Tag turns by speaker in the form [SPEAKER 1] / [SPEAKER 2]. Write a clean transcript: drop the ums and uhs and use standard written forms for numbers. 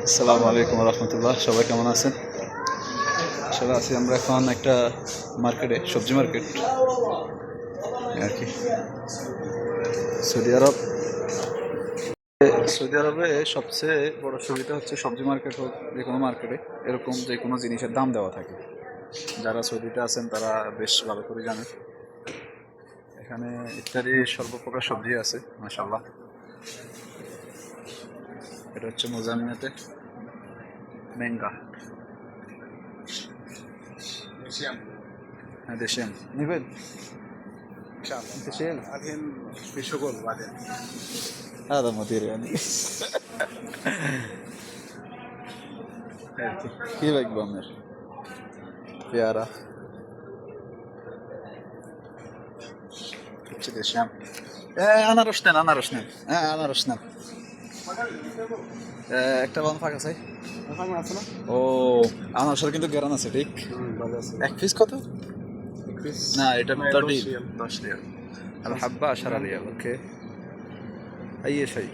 [SPEAKER 1] আসসালামু আলাইকুম রহমতুল্লাহ। সবাই কেমন আছেন? আসলে আছি আমরা এখন একটা মার্কেটে, সবজি মার্কেট আর কি। সৌদি আরব সৌদি আরবে সবচেয়ে বড় সুবিধা হচ্ছে সবজি মার্কেট হোক যে কোনো মার্কেটে এরকম যে কোনো জিনিসের দাম দেওয়া থাকে। যারা সৌদিতে আছেন তারা বেশ ভালো করে জানেন। এখানে ইত্যাদি সর্বপ্রকার সবজি আছে মাশাআল্লাহ। এটা হচ্ছে মোজাম্মেতে ম্যাঙ্গা। হ্যাঁ, দেশি আম নেবেন?
[SPEAKER 2] ان شاء الله
[SPEAKER 1] দেশি আম
[SPEAKER 2] بعدين في شغل بعدين.
[SPEAKER 1] هذا مدير يعني কি লাগবে আপনার? পেয়ারা হচ্ছে দেশি আম। আনারস নেন, আনারস নেন, হ্যাঁ আনারস নেন। একটা বান ফাঁক আছে।
[SPEAKER 2] ফাঁকা আছে না?
[SPEAKER 1] ও, আনারসের কিন্তু গ্যারান আছে ঠিক।
[SPEAKER 2] ভালো আছে।
[SPEAKER 1] এক পিস কত? না, এটা
[SPEAKER 2] না,
[SPEAKER 1] তো
[SPEAKER 2] 10
[SPEAKER 1] ডিল।
[SPEAKER 2] রিয়াল।
[SPEAKER 1] 10 রিয়াল। الحبة 10 ريال. اوكي، اي شيء.